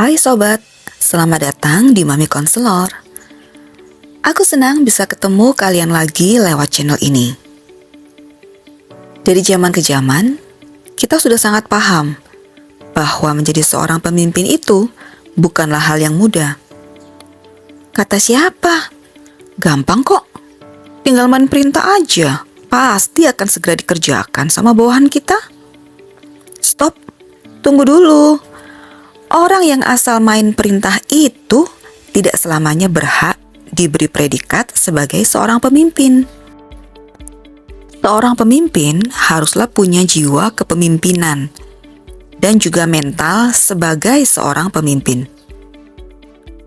Hai sobat, selamat datang di Mami Konselor. Aku senang bisa ketemu kalian lagi lewat channel ini. Dari zaman ke zaman, kita sudah sangat paham bahwa menjadi seorang pemimpin itu bukanlah hal yang mudah. Kata siapa? Gampang kok, tinggal main perintah aja, pasti akan segera dikerjakan sama bawahan kita. Stop, tunggu dulu. Orang yang asal main perintah itu tidak selamanya berhak diberi predikat sebagai seorang pemimpin. Seorang pemimpin haruslah punya jiwa kepemimpinan dan juga mental sebagai seorang pemimpin.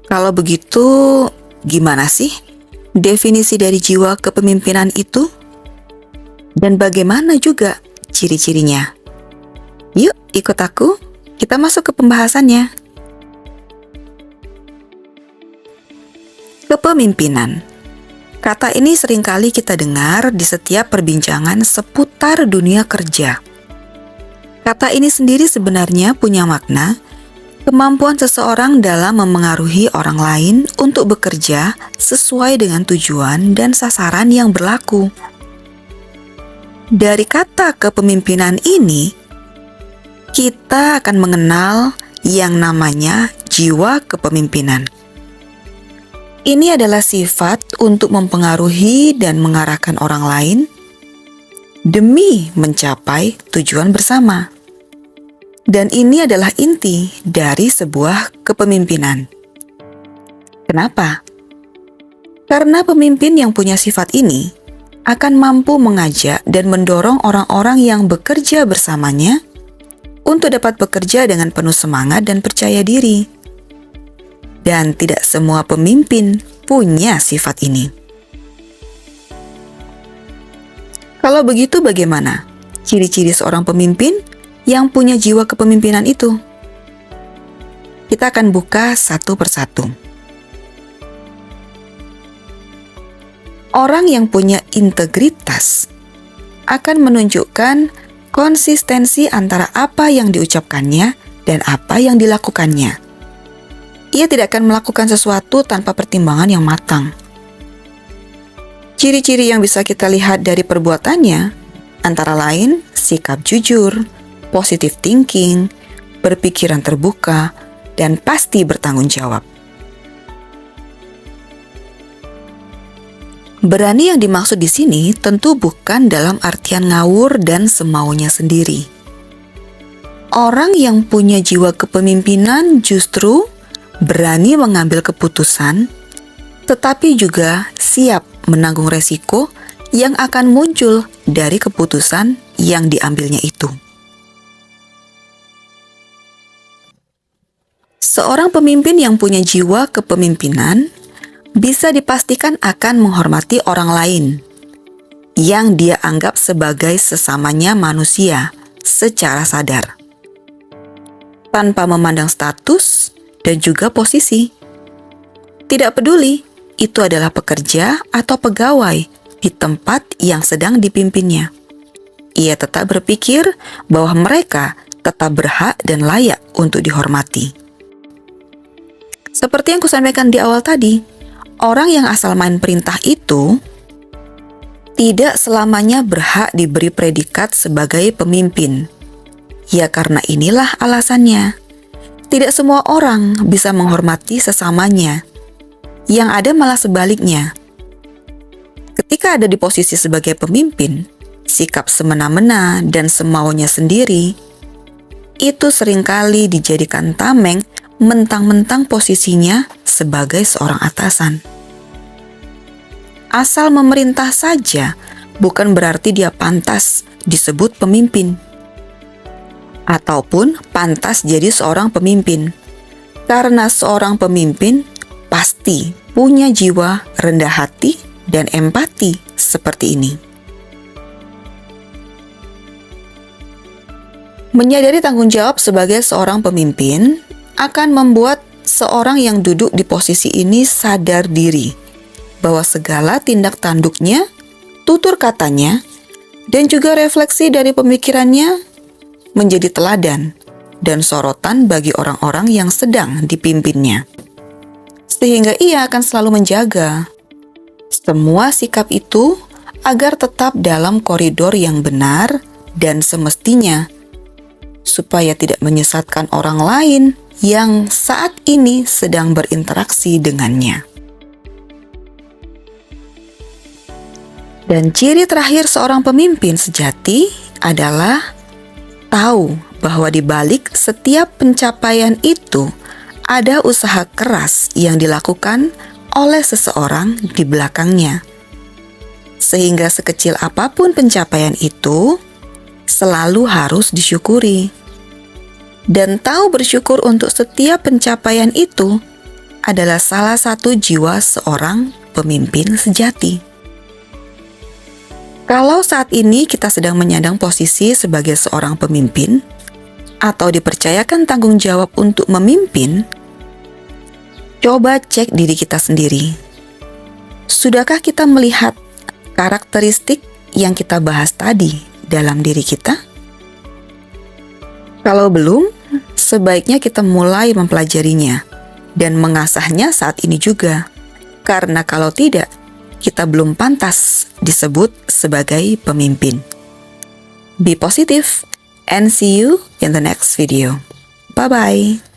Kalau begitu, gimana sih definisi dari jiwa kepemimpinan itu? Dan bagaimana juga ciri-cirinya? Yuk, ikut aku. Kita masuk ke pembahasannya. Kepemimpinan. Kata ini seringkali kita dengar di setiap perbincangan seputar dunia kerja. Kata ini sendiri sebenarnya punya makna kemampuan seseorang dalam memengaruhi orang lain untuk bekerja sesuai dengan tujuan dan sasaran yang berlaku. Dari kata kepemimpinan ini, kita akan mengenal yang namanya jiwa kepemimpinan. Ini adalah sifat untuk mempengaruhi dan mengarahkan orang lain demi mencapai tujuan bersama. Dan ini adalah inti dari sebuah kepemimpinan. Kenapa? Karena pemimpin yang punya sifat ini akan mampu mengajak dan mendorong orang-orang yang bekerja bersamanya untuk dapat bekerja dengan penuh semangat dan percaya diri. Dan tidak semua pemimpin punya sifat ini. Kalau begitu bagaimana ciri-ciri seorang pemimpin yang punya jiwa kepemimpinan itu? Kita akan buka satu persatu. Orang yang punya integritas akan menunjukkan konsistensi antara apa yang diucapkannya dan apa yang dilakukannya. Ia tidak akan melakukan sesuatu tanpa pertimbangan yang matang. Ciri-ciri yang bisa kita lihat dari perbuatannya antara lain sikap jujur, positive thinking, berpikiran terbuka, dan pasti bertanggung jawab. Berani yang dimaksud di sini tentu bukan dalam artian ngawur dan semaunya sendiri. Orang yang punya jiwa kepemimpinan justru berani mengambil keputusan, tetapi juga siap menanggung resiko yang akan muncul dari keputusan yang diambilnya itu. Seorang pemimpin yang punya jiwa kepemimpinan bisa dipastikan akan menghormati orang lain yang dia anggap sebagai sesamanya manusia secara sadar, tanpa memandang status dan juga posisi. Tidak peduli itu adalah pekerja atau pegawai di tempat yang sedang dipimpinnya. Ia tetap berpikir bahwa mereka tetap berhak dan layak untuk dihormati. Seperti yang kusampaikan di awal tadi, orang yang asal main perintah itu tidak selamanya berhak diberi predikat sebagai pemimpin. Ya karena inilah alasannya. Tidak semua orang bisa menghormati sesamanya. Yang ada malah sebaliknya. Ketika ada di posisi sebagai pemimpin, sikap semena-mena dan semaunya sendiri, itu seringkali dijadikan tameng mentang-mentang posisinya sebagai seorang atasan. Asal memerintah saja bukan berarti dia pantas disebut pemimpin ataupun pantas jadi seorang pemimpin, karena seorang pemimpin pasti punya jiwa rendah hati dan empati seperti ini. Menyadari tanggung jawab sebagai seorang pemimpin akan membuat seorang yang duduk di posisi ini sadar diri bahwa segala tindak tanduknya, tutur katanya, dan juga refleksi dari pemikirannya menjadi teladan dan sorotan bagi orang-orang yang sedang dipimpinnya. Sehingga ia akan selalu menjaga semua sikap itu agar tetap dalam koridor yang benar dan semestinya, supaya tidak menyesatkan orang lain yang saat ini sedang berinteraksi dengannya. Dan ciri terakhir seorang pemimpin sejati adalah tahu bahwa di balik setiap pencapaian itu ada usaha keras yang dilakukan oleh seseorang di belakangnya. Sehingga sekecil apapun pencapaian itu, selalu harus disyukuri. Dan tahu bersyukur untuk setiap pencapaian itu adalah salah satu jiwa seorang pemimpin sejati. Kalau saat ini kita sedang menyandang posisi sebagai seorang pemimpin atau dipercayakan tanggung jawab untuk memimpin, coba cek diri kita sendiri. Sudahkah kita melihat karakteristik yang kita bahas tadi dalam diri kita? Kalau belum, sebaiknya kita mulai mempelajarinya dan mengasahnya saat ini juga. Karena kalau tidak, kita belum pantas disebut sebagai pemimpin. Be positive and see you in the next video. Bye-bye.